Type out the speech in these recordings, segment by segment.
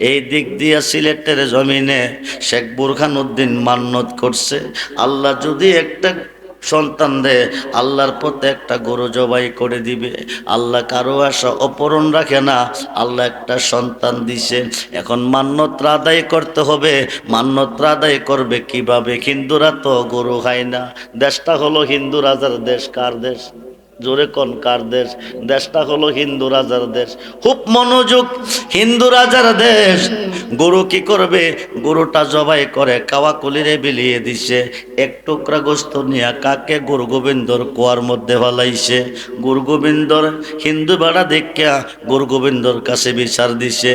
এই দিক দিয়ে সিলেটের জমিনে শেখ বুরহানুদ্দিন মান্নত করছে, আল্লাহ যদি একটা সন্তান দে, আল্লাহর পথে একটা গরু জবাই করে দিবে। আল্লাহ কারো আশা অপূরণ রাখে না, আল্লাহ একটা সন্তান দিছে। এখন মান্নত আদায় করতে হবে। মান্নত আদায় করবে কিভাবে? হিন্দুরা তো গরু খায় না। দেশটা হলো হিন্দু রাজার দেশ। কার দেশ? জোরে কোন কার দেশ? দেশটা হলো হিন্দু রাজার দেশ। খুব মনোযোগ। হিন্দু রাজার দেশ। গরু কি করবে? গরুটা জবাই করে কাওয়াকুলিরে বিলিয়ে দিছে। এক টুকরা গোস্ত নিয়ে কাকে? গুরু গোবিন্দর কুয়ার মধ্যে ফেলাইছে। গুরু গোবিন্দর হিন্দু বেড়া দেখিয়া গুরু গোবিন্দর কাছে বিচার দিছে।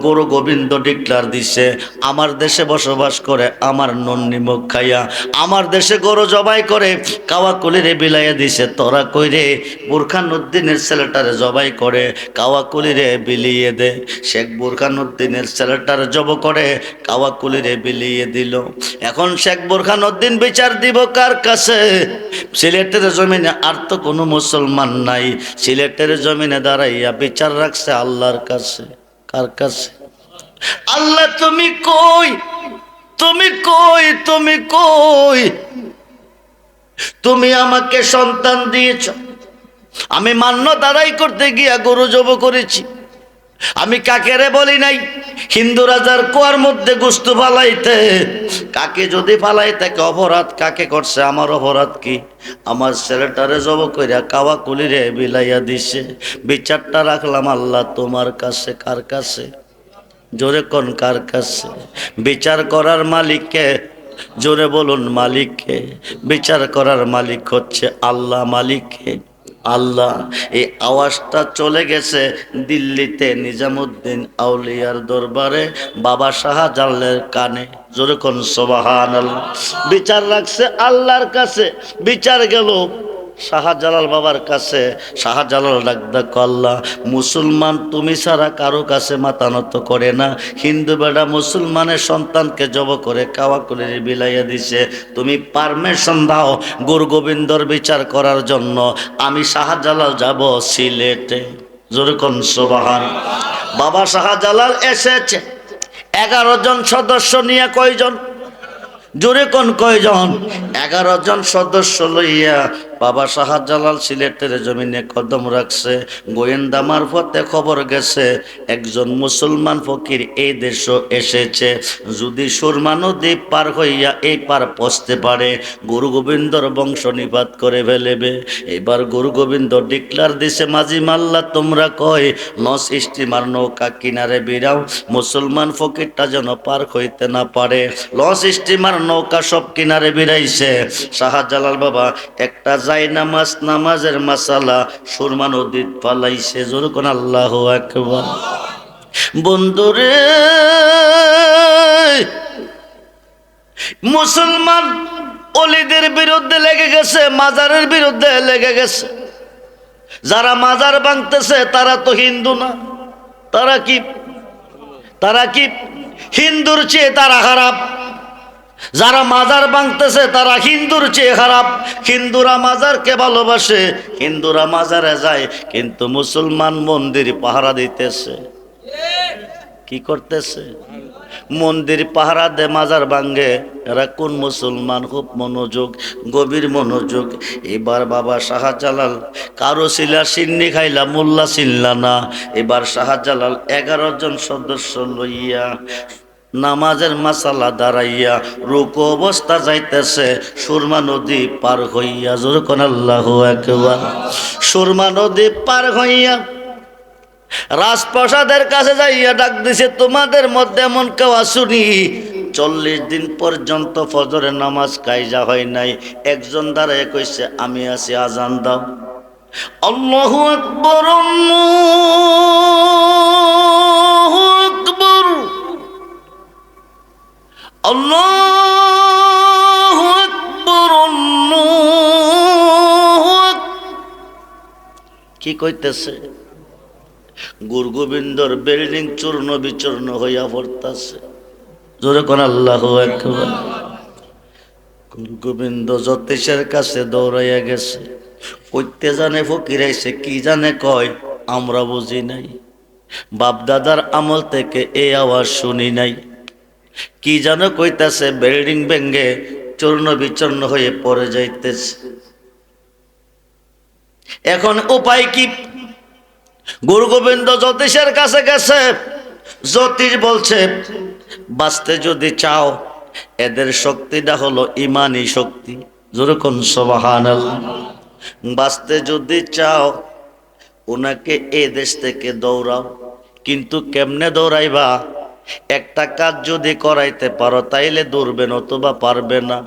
গুরু গোবিন্দ ডিক্লার দিছে, আমার দেশে বসবাস করে, আমার নুন নিমক খাইয়া আমার দেশে গরু জবাই করে কাওয়াকুলিরে বিলাইয়া দিছে। তোরা কইরে বুরহানুদ্দিনের ছেলেটারে জবাই করে কাওয়াকুলিরে বিলিয়ে দে। শেখ বুরহানুদ্দিনের ছেলেটারে জব করে কাওয়াকুলিরে বিলিয়ে দিল। এখন শেখ বুরহানুদ্দিন বিচার দিব কার কাছে? সিলেটের জমিনে আর তো কোনো মুসলমান নাই। সিলেটের জমিনে দাঁড়াইয়া বিচার রাখছে আল্লাহর কাছে। কার কাছে? আল্লাহ তুমি কই? তুমি কই? তুমি কই? তুমি আমাকে সন্তান দিয়েছ, আমি মান্যত আদায় করতে গিয়া গরু জব করেছি। আমি কাকেরে বলি নাই হিন্দু রাজার কুয়ার মধ্যে গোস্ত ফালাইতে? কাকে যদি ফালাই তাকে অপরাধ কাকে করছে? আমার অপরাধ কি? আমার ছেলেটারে জব কইরা কাওয়াকুলিরে বিলাইয়া দিছে। বিচারটা রাখলাম আল্লাহ তোমার কাছে। কার কাছে? জোরে কোন কার কাছে? বিচার করার মালিককে? জোরে বলুন মালিককে। বিচার করার মালিক হচ্ছে আল্লাহ। মালিককে? আল্লাহ। এই আওয়াজটা চলে গেছে দিল্লিতে নিজামুদ্দিন আউলিয়ার দরবারে বাবা শাহজালালের কানে। জোরে কোন সুবহানাল্লাহ। বিচার রাখছে আল্লাহর কাছে। বিচার গেল শাহজালাল বাবার কাছে। শাহজালাল ডাক আল্লাহ, মুসলমান তুমি ছাড়া কারো কাছে মাথা নত করে না। হিন্দু বেড়া মুসলমানের সন্তানকে জব করে কাওয়াকুলিরে বিলাইয়া দিছে। তুমি পারমিশন দাও গুরু গোবিন্দর বিচার করার জন্য। আমি শাহজালাল যাব সিলেটে। জোরে কোন সুবহানাল্লাহ। বাবা শাহজালাল এসেছে 11 জন সদস্য নিয়ে। কয়জন? জোরে কোন কয়জন? 11 জন সদস্য লইয়া বাবা শাহজালাল সিলেটের জমিনে কদম রাখছে। গোয়েন্দা মারফতে খবর গেছে একজন মুসলমান ফকির এই দেশও এসেছে। যদি সুরমা নদী পার হইয়া এই পার পৌঁছতে পারে গুরু গোবিন্দর বংশ নিপাত করে ফেলেবে। এবার গুরু গোবিন্দ ডিক্লার দিছে, মাঝি মাল্লা তোমরা কয় লঞ্চ স্টিমার নৌকা কিনারে বিরাও, মুসলমান ফকিরটা যেন পার হইতে না পারে। লঞ্চ স্টিমার নৌকা সব কিনারে বিরাইছে। শাহজালাল বাবা একটা নামাজের মাসালা সুরমা নদীত পালাইছে। জোর কোন আল্লাহু আকবার। বন্ধুরে, মুসলমান অলিদের বিরুদ্ধে লেগে গেছে, মাজারের বিরুদ্ধে লেগে গেছে। যারা মাজার ভাঙতেছে তারা তো হিন্দু না। তারা কি? তারা কি হিন্দুর চেয়ে তারা খারাপ? যারা মাজার ভাঙতেছে তারা হিন্দুর চেয়ে খারাপ। হিন্দুরা মাজারকে ভালোবাসে, হিন্দুরা মাজারে যায়, কিন্তু মুসলমান মন্দির পাহারা দিতেছে। কি করতেছে? মন্দির পাহারা দে, মাজার ভাঙ্গে। এরা কোন মুসলমান? খুব মনোযোগ, গভীর মনোযোগ। এবার বাবা শাহজালাল কারো ছিলা সিন্নি খাইলা, মোল্লা ছিল্লা না। এবার শাহজালাল 11 জন সদস্য লইয়া নামাজের মাসালা দাঁড়াইয়া রুকু অবস্থা যাইতেছে সুরমা নদী পার হইয়া। জোরে কোন আল্লাহু আকবার। সুরমা নদী পার হইয়া রাজপ্রাসাদের কাছে যাইয়া ডাক দিছে, তোমাদের মধ্যে এমন কেউ আসুনি 40 দিন পর্যন্ত ফজরের নামাজ কায়জা হয় নাই? একজন দাঁড়ায় কইছে আমি আছি, আজান দাও। আল্লাহু আকবার, আল্লাহু আকবার, আল্লাহু আকবার, আল্লাহু আকবার। কি কইতেছে? গুরু গোবিন্দর বিল্ডিং চূর্ণ বিচূর্ণ হইয়া পড়তাছে। জোরে কোন আল্লাহু আকবার। গুরু গোবিন্দ জ্যোতিষের কাছে দৌড়াইয়া গেছে। কইতে জানে ফকির আইছে, কি জানে কয় আমরা বুঝি নাই। বাপ দাদার আমল থেকে এই আওয়াজ শুনি নাই। কি যেন কইতাছে, বিল্ডিং ভেঙ্গে চূর্ণ বিচূর্ণ হয়ে পড়ে যাইতেছে। এখন উপায় কি? গুরু গোবিন্দ জ্যোতিষের কাছে গেছে। জ্যোতিষ বলছে, বাঁচতে যদি চাও, এদের শক্তিটা হলো ইমানি শক্তি। যেরকম সুবহানাল্লাহ। বাঁচতে যদি চাও, ওনাকে এ দেশ থেকে দৌড়াও। কিন্তু কেমনে দৌড়াইবা? একটা কাজ যদি করাইতে পারো তাইলে দৌড়বে, নতুবা পারবে না।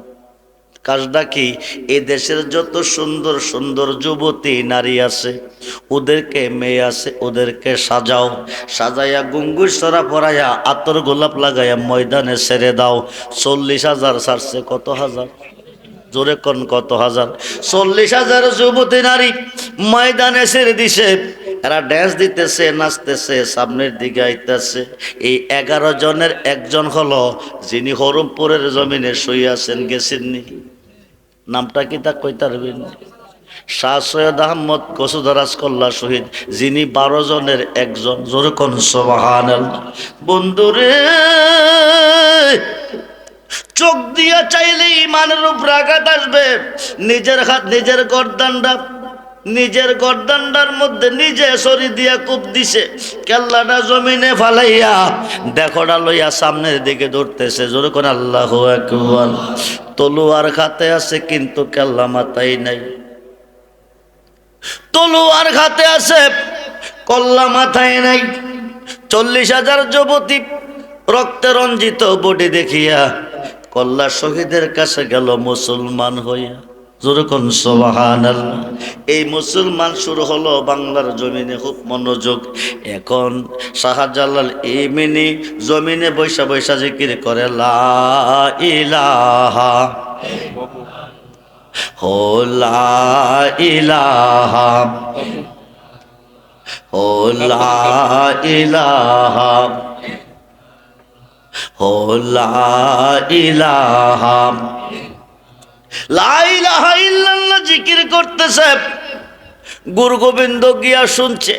কাজটা কি? এই দেশের যত সুন্দর সুন্দর যুবতী নারী আছে, ওদেরকে, মেয়ে আছে, ওদেরকে সাজাও। সাজাইয়া গুঙ্গুর সরা পরাইয়া আতর গোলাপ লাগাইয়া ময়দানে ছেড়ে দাও। 40,000 ছাড়ছে। কত হাজার? জোরে কোন কত হাজার? 40,000 যুবতী নারী ময়দানে ছেড়ে দিছে। এরা ড্যান্স দিতেছে, নাচতেছে, সামনের দিকে আইতেছে। এই 11 জনের একজন হলো যিনি হরমপুরের জমিনে শুয়ে আছেন, গেছেননি? নামটা কি তা কইতে পারবেন? শাহ সৈয়দ আহমদ কসুদরাজ কল্লা শহীদ, যিনি 12 জনের একজন। জোরে কোন সুবহানাল্লাহ। বন্ধুরে, চোখ দিয়া চাইলে ইমানের উপর আঘাত আসবে। নিজের হাত, নিজের গর্দানটার মধ্যে নিজে ছড়ি দিয়া কূপ দিছে। কেল্লাটা জমিনে ফালাইয়া দেখোটা লইয়া সামনের দিকে দৌড়তেছে। জোরে কোন আল্লাহু আকবার। তলোয়ার হাতে আছে কিন্তু কেল্লা মাথায় নাই। তলোয়ার হাতে আছে, কল্লা মাথায় নাই। 40,000 যুবতী রক্তে রঞ্জিত বডি দেখিয়া কল্লা শহীদের কাছে গেল মুসলমান হইয়া। যেরকম সুবহানাল্লাহ। এই মুসলমান শুরু হলো বাংলার জমিনে। খুব মনোযোগ। এখন শাহজালাল ইমিনি জমিনে বৈশা বৈশা জিকির করে, লা ইলাহা হো, লা ইলাহা হো, লা ইলাহা হো, লা ইলাহা লা ইলাহা ইল্লাল্লাহ জিকির করতেছে। গুরু গোবিন্দ গিয়া শুনছে।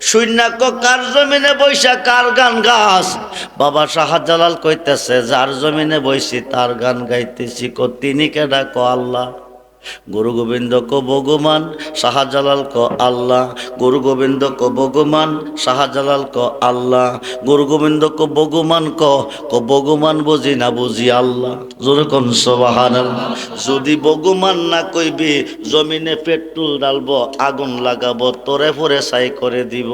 শূন্যাক কার জমিনে বৈশা কার গান গাছ? বাবা শাহজালাল কইতেছে, যার জমিনে বইছি তার গান গাইতেছি। তিনি কেডা? ক আল্লাহ। গুরু গোবিন্দ কো ভগবান, শাহজালাল ক আল্লাহ। গুরু গোবিন্দ কো ভগবান, শাহজালাল ক আল্লাহ। গুরু গোবিন্দ কো ভগবান ক ভগবান বুঝি না বুঝি আল্লাহ। জোরে কোন সুবহানাল্লাহ। যদি ভগবান না কইবি, জমিনে পেট্রোল ডালবো, আগুন লাগাবো, তোরে পরে ছাই করে দিব।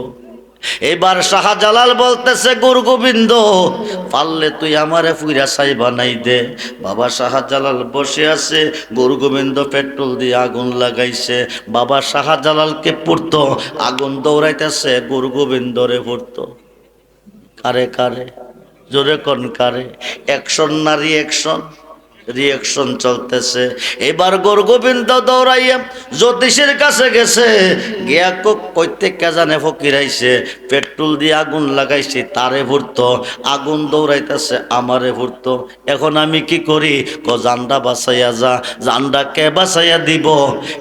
এবার শাহজালাল বলতেছে, গুরু গোবিন্দ পারলে তুই আমারে ফুইরা ছাই বানাই দে। বাবা শাহজালাল বসে আছে, গুরু গোবিন্দ পেট্রোল দিয়ে আগুন লাগাইছে। বাবা শাহজালালকে পুড়তো, আগুন দৌড়াইতেছে, গুরু গোবিন্দরে পুড়তো। কারে কারে? জোরে কোন কারে? অ্যাকশন না রিঅ্যাকশন? রিঅ্যাকশন চলতেছে। এবার গুরু গোবিন্দ দৌড়াইয়া জ্যোতিষের কাছে গেছে। গিয়া কইতে কে জানে ফকির আইছে, পেট্রোল দিয়ে আগুন লাগাইছে, তারে ভরতো, আগুন দৌড়াইতেছে, আমারে ভরতো। এখন আমি কি করি? জানডা বাঁচাইয়া যা। জানডা কে বাঁচাইয়া দিব?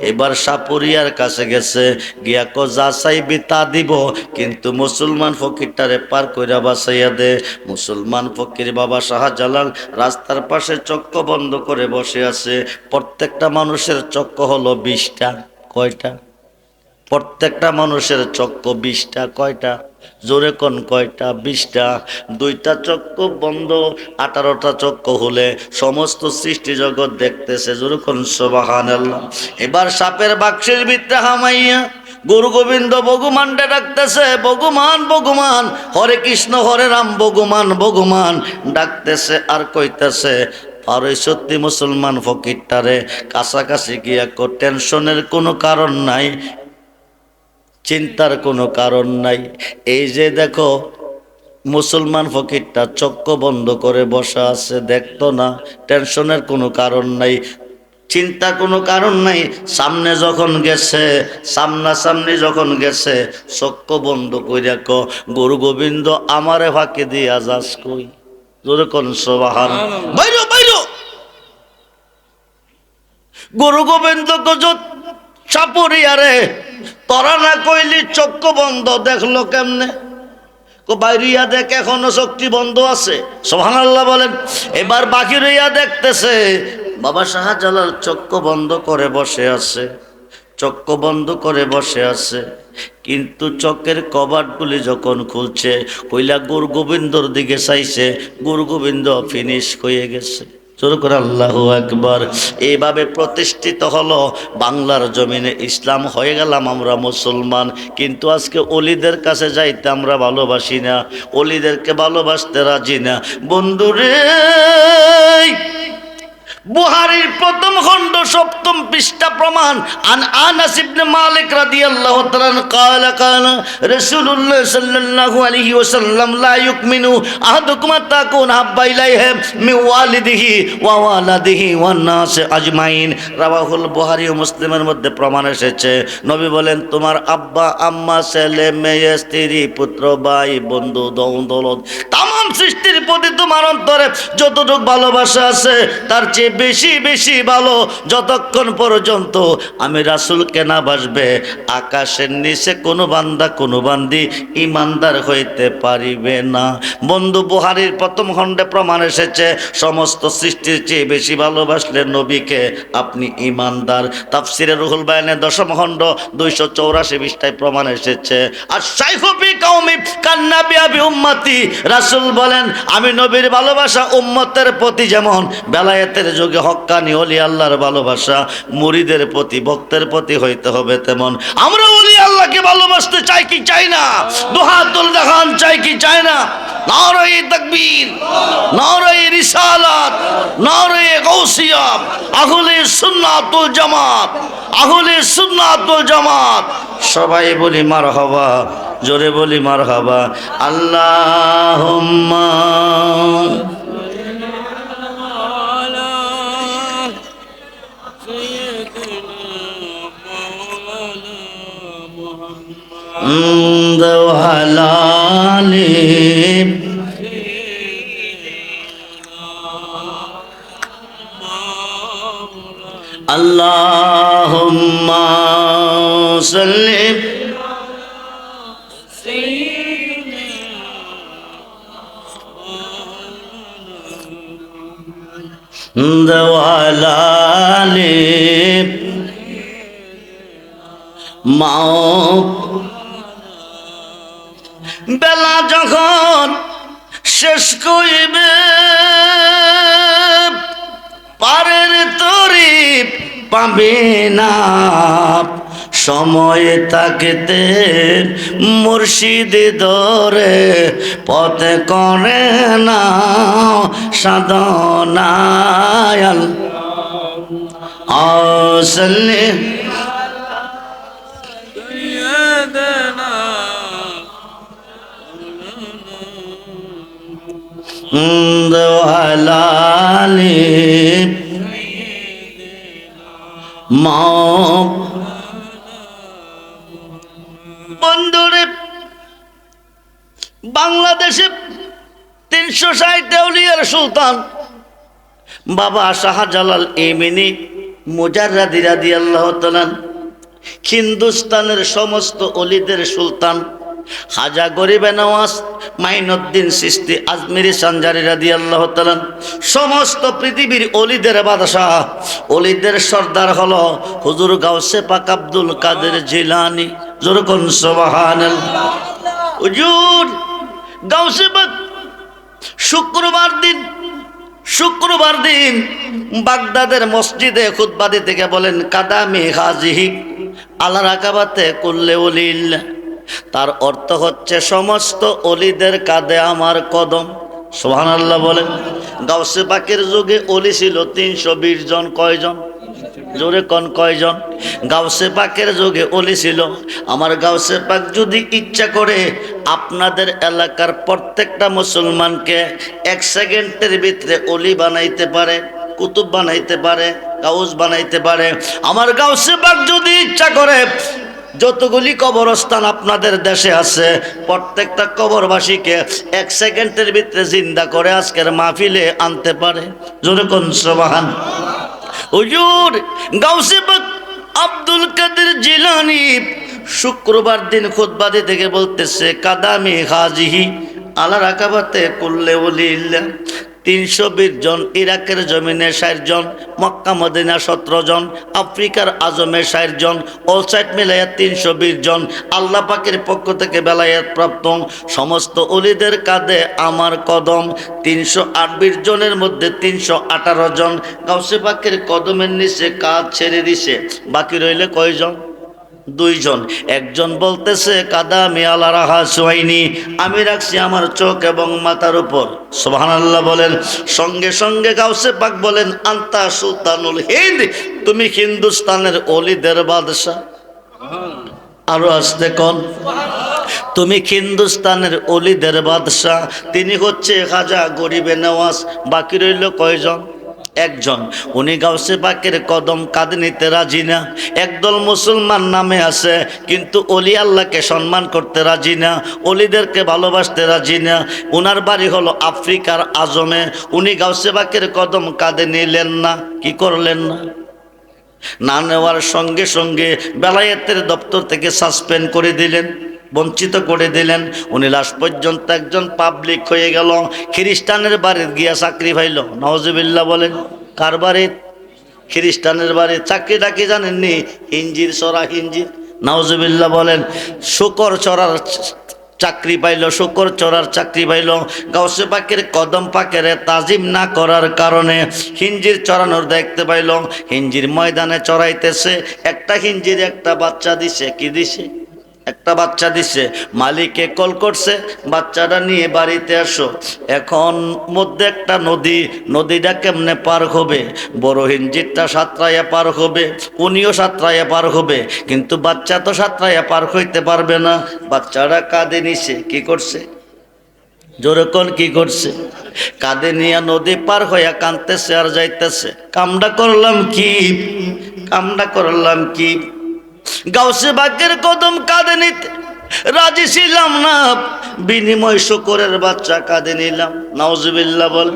এবার সাপুরিয়ার কাছে গেছে। গিয়া যা চাইবি তা দিব, কিন্তু মুসলমান ফকিরটারে পার কইরা বাঁচাইয়া দে। মুসলমান ফকির বাবা শাহজালাল রাস্তার পাশে চক্ক বন্ধ করে বসে আছে। প্রত্যেকটা মানুষের চক্ক হলো 20টা। কয়টা? প্রত্যেকটা মানুষের চক্ক 20টা। কয়টা? জোরে কোন কয়টা? 20টা। 2টা চক্ক বন্ধ, 18টা চক্ক হলে সমস্ত সৃষ্টি জগৎ দেখতেছে। জোরে কোন সুবহানাল্লাহ। এবার সাপের বাক্সের ভিতরে হামাইয়া গুরু গোবিন্দ ভগবানটা ডাকতেছে, ভগবান ভগবান, হরে কৃষ্ণ হরে রাম, ভগবান ভগবান ডাকতেছে আর কইতেছে। আর ওই সত্যি মুসলমান ফকিরটারে কাছাকাছি গিয়া টেনশনের কোনো কারণ নাই, চিন্তার কোনো কারণ নাই। এই যে দেখো মুসলমান ফকিরটা চক্ক বন্ধ করে বসা আছে, দেখতো না? টেনশনের কোনো কারণ নাই, চিন্তা কোনো কারণ নাই। সামনে যখন গেছে, সামনাসামনি যখন গেছে, চক্ক বন্ধ কইরা গুরু গোবিন্দ আমারে ফাঁকি দিয়া যাস কই? জোরে কোন সুবহানাল্লাহ। বাইরো বাইরো। গুরু গোবিন্দ চাপুরিয়া রে, তোরা না কইলি চক্ক বন্ধ, দেখলো কেমনে? বাইরিয়া দেখ এখনো চোখটি বন্ধ আছে, সুবহানাল্লাহ বলেন। এবার বাকি রইয়া দেখতেছে বাবা শাহজালাল চক্ষু বন্ধ করে বসে আছে, চক্ষু বন্ধ করে বসে আছে। কিন্তু চোখের কবাটগুলি যখন খুলছে, কইলা গুরু গোবিন্দর দিকে চাইছে, গুরু গোবিন্দ ফিনিশ হয়ে গেছে। জোর করে আল্লাহু আকবার। এইভাবে প্রতিষ্ঠিত হলো বাংলার জমিনে ইসলাম, হয়ে গেলাম আমরা মুসলমান। কিন্তু আজকে অলিদের কাছে যাইতে আমরা ভালোবাসি না, অলিদেরকে ভালোবাসতে রাজি না। বন্ধুরে, বুহারীর প্রথম খণ্ড 7ম পৃষ্ঠা প্রমাণ। আন আনাস ইবনে মালিক রাদিয়াল্লাহু তাআলা قال قال رسول الله صلى الله عليه وسلم لا يؤمن احدكم تكون حب اليه من والده وولده والناس اجمعين। রাওয়াহুল বুহারী ও মুসলিমের মধ্যে প্রমাণ এসেছে, নবী বলেন তোমার আব্বা আম্মা ছেলে মেয়ে স্ত্রী পুত্র ভাই বন্ধু দৌলত তামাম সৃষ্টির প্রতি তোমার অন্তরে যতটুকু ভালোবাসা আছে তার চেয়ে বেশি বেশি ভালো যতক্ষণ পর্যন্ত আমি রাসূলকে না বাসবে আকাশের নিচে কোনো বান্দা কোনো বান্দি ইমানদার হইতে পারিবে না। বন্ধু, বুহারীর প্রথম খণ্ডে প্রমাণ এসেছে সমস্ত সৃষ্টির চেয়ে বেশি ভালোবাসলে নবীকে আপনি ইমানদার। তাফসিরে রুহুল বায়ানের 10ম খণ্ড 284 পৃষ্ঠায় প্রমাণ এসেছে। আর শাইখু ফি কওমি কান্নাবি আবি উম্মতি, রাসূল বলেন আমি নবীর ভালোবাসা উম্মতের প্রতি যেমন বেলায়েতের যুগে হক্কানি ওলি আল্লাহর ভালোবাসা মুরিদের প্রতি ভক্তের প্রতি হইতে হবে, তেমন আমরা ওলি আল্লাহকে ভালোবাসতে চাই কি চাই না? দুহাতুল দেখান চাই কি চাই না? নারায়ে তাকবীর, নারায়ে রিসালাত, নারায়ে গাউসিয়া, আহলে সুন্নাতুল জামাত, আহলে সুন্নাতুল জামাত। সবাই বলি মারহাবা, জোরে বলি মারহাবা। আল্লাহুম্মা হালালি আল্লাহুম্মা সাল্লি হালালি মাও। বেলা যখন শেষ কইবে পারের তরি পাবে না, সময় তাকেতে মুর্শিদ ধরে পথে করে না সাধনায় আসলে হালালি মাও। বন্ধুরে, বাংলাদেশে 360 আউলিয়ার সুলতান বাবা শাহজালাল ইমানি মুজাররাদি রাদিয়াল্লাহু তাআলা, হিন্দুস্তানের সমস্ত অলিদের সুলতান খাজা গরিবে নওয়াজ মাইনুদ্দিন চিশতি আজমিরি সানজারি রাদিয়াল্লাহু তাআলা, সমস্ত পৃথিবীর অলিদের বাদশাহ অলিদের সর্দার হলো হুজুর গাউসে পাক আব্দুল কাদের জিলানী। যেরকম সুবহানাল্লাহ। হুজুর গাউসে পাক শুক্রবার দিন বাগদাদের মসজিদে খুতবা দিতে গিয়ে বলেন কাদামি হাজিহি আলা রাকাবাতে কুল্লে ওলিল্লাহ। তার অর্থ হচ্ছে সমস্ত অলিদের কাঁধে আমার কদম। সুবহানাল্লাহ বলেন। গাউসে পাকের যুগে অলি ছিল 320 জন। কয়জন? জোরে কোন কয়জন? গাউসে পাকের যুগে অলি ছিল। আমার গাউসে পাক যদি ইচ্ছা করে আপনাদের এলাকার প্রত্যেকটা মুসলমানকে 1 সেকেন্ডের ভিতরে অলি বানাইতে পারে, কুতুব বানাইতে পারে, গাউস বানাইতে পারে। আমার গাউসে পাক যদি ইচ্ছা করে যতগুলি কবরস্থান আপনাদের দেশে আছে প্রত্যেকটা কবরবাসীকে 1 সেকেন্ডের ভিতরে জিন্দা করে আজকের মাহফিলে আনতে পারে। জোরে কোন সুবহান। হুজুর গাউসে পাক আব্দুল কাদের জিলানী শুক্রবার দিন খুতবা দিতে গিয়ে বলতেছে কাদামি হাজিহি আলা রাকাবাতে কুল্লে ওলিল্লাহ। 320 জন, ইরাকের জমিনে 60 জন, মক্কা মদিনা 17 জন, আফ্রিকার আজমে 60 জন, অল সাইড মিলাইয়া 320 জন আল্লাহ পাকের পক্ষ থেকে বেলায়েত প্রাপ্ত সমস্ত ওলিদের কাঁধে আমার কদম। 328 জনের মধ্যে 318 জন গাউসে পাকের কদমের নিচে কাঁধ ছেড়ে দিছে। বাকি রইলে কয়জন? 2 জন। একজন বলতেছে কাদামি আলা রাহা সুয়াইনি, আমি রাখছি আমার চোখ এবং মাথার উপর। সুবহানাল্লাহ বলেন। সঙ্গে সঙ্গে গাউসে পাক বলেন আন্তা সুলতানুল হিন্দ, তুমি হিন্দুস্তানের ওলিদের বাদশা। আরো আসতে কোন, তুমি হিন্দুস্তানের ওলিদের বাদশা। তিনি হচ্ছে খাজা গরিবে নওয়াজ। বাকি রইল কয়জন? একজন। উনি গাউসে পাকের কদম কাঁধে নিতে রাজি না। একদল মুসলমান নামে আছে কিন্তু অলি আল্লাহকে সম্মান করতে রাজি না, অলিদেরকে ভালোবাসতে রাজি না। উনার বাড়ি হলো আফ্রিকার আজমে। উনি গাউসে পাকের কদম কাঁধে নিলেন না। কি করলেন না? না নেওয়ার সঙ্গে সঙ্গে বেলায়েতের দপ্তর থেকে সাসপেন্ড করে দিলেন, বঞ্চিত করে দিলেন। উনি লাস্ট পর্যন্ত একজন পাবলিক হয়ে গেল। খ্রিস্টানের বাড়িতে গিয়া চাকরি পাইল। নাউজুবিল্লাহ বলেন। কার বাড়ি? খ্রিস্টানের বাড়ি। চাকরিটা কি জানেননি? হিঞ্জির চড়া, হিঞ্জির। নাউজুবিল্লাহ বলেন। শুকর চড়ার চাকরি পাইল, শুকর চড়ার চাকরি পাইল। গাউসে পাকের কদম পাকের তাজিম না করার কারণে হিঞ্জির চড়ানোর দেখতে পাইল। হিঞ্জির ময়দানে চড়াইতেছে। একটা হিঞ্জির একটা বাচ্চা দিছে। কি দিছে? একটা বাচ্চা দিছে। মালিককে কল করছে, বাচ্চাটা নিয়ে বাড়িতে আসো। এখন মধ্যে একটা নদী, নদীটা কেমনে পার হবে? বড় হিঞ্জিরটা সাঁতরাইয়া পার হবে, উনিও সাঁতরাইয়া পার হবে, কিন্তু বাচ্চা তো সাঁতরাইয়া পার হইতে পারবে না। বাচ্চাটা কাঁধে নিছে। কি করছে? জোরে কোন কি করছে? কাঁধে নিয়ে নদী পার হইয়া কাঁদতেছে আর যাইতেছে। কামটা করলাম কি? কামটা করলাম কি? গাউসে পাকের কদম কাঁধে নিতে রাজি ছিলাম না, বিনিময় শুকরের বাচ্চা কাঁধে নিলাম। নাউজুবিল্লাহ বল।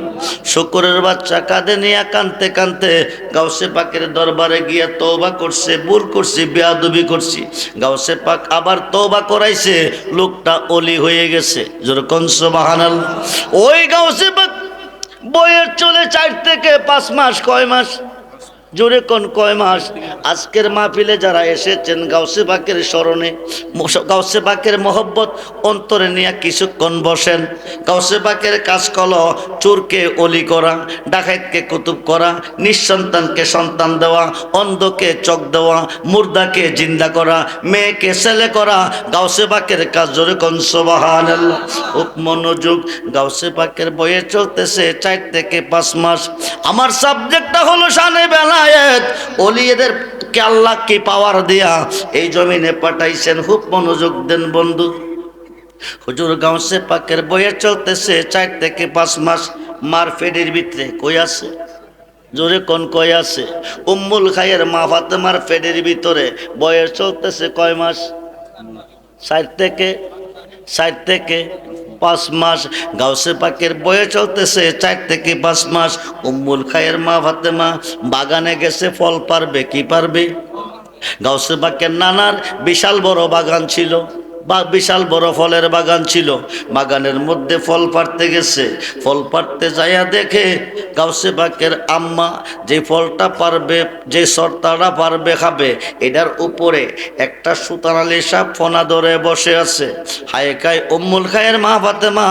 শুকরের বাচ্চা কাঁধে নিয়ে কাঁদতে কাঁদতে গাউসে পাকের দরবারে গিয়া তওবা করছে, ভুল করছি, বেয়াদবি করছি। গাউসে পাক আবার তওবা করাইছে, লোকটা ওলি হয়ে গেছে। যেরকম সুবহানাল্লাহ। ওই গাউসে পাক বইয়ের চলে 4 থেকে 5 মাস। কয় মাস? জোরে কোন কয় মাস? আজকের মাহফিলে যারা এসেছেন গাউসে পাকের স্মরণে, গাউসে পাকের মহব্বত অন্তরে নিয়ে কিছুক্ষণ বসেন। গাউসে পাকের কাজ কল চোরকে অলি করা, ডাকাইতকে কুতুব করা, নিঃসন্তানকে সন্তান দেওয়া, অন্ধকে চোখ দেওয়া, মুর্দাকে জিন্দা করা, মেয়েকে ছেলে করা। গাউসে পাকের কাজ। জোরে কোন সুবহানাল্লাহ। খুব মনোযোগ। গাউসে পাকের বইয়ে চলতেছে 4 থেকে 5 মাস। আমার সাবজেক্টটা হলো শানে বেলা। ওলিদের কে আল্লাহ কি পাওয়ার দিয়া এই জমিনে পাঠাইছেন। খুব মনোযোগ দেন বন্ধু। হুজুর গাউসে পাকের বইয়ে চলতেছে 4 থেকে 5 মাস। মার ফেডের ভিতরে কই আছে? জোরে কোন কই আছে? উম্মুল খায়ের মা ফাতেমার ফেডের ভিতরে বইয়ে চলতেছে কয় মাস? 4 থেকে 5 মাস। গাউসে পাকের বয়ে চলতেছে 4 থেকে 5 মাস। উম্মুল খায়ের মা ফাতেমা বাগানে গেছে, ফল পারবে। কি পারবে? গাউসে পাকের নানার বিশাল বড় বাগান ছিল, বা বিশাল বড় ফলের বাগান ছিল। বাগানের মধ্যে ফল পাড়তে গেছে। ফল পাড়তে যাইয়া দেখে গাউসে পাকের আম্মা যে ফলটা পারবে, যে সর্তাটা পারবে খাবে, এটার উপরে একটা সুতানালি সাপ ফোনা ধরে বসে আছে। হায় খায় উম্মুল খায়ের মা ফাতেমা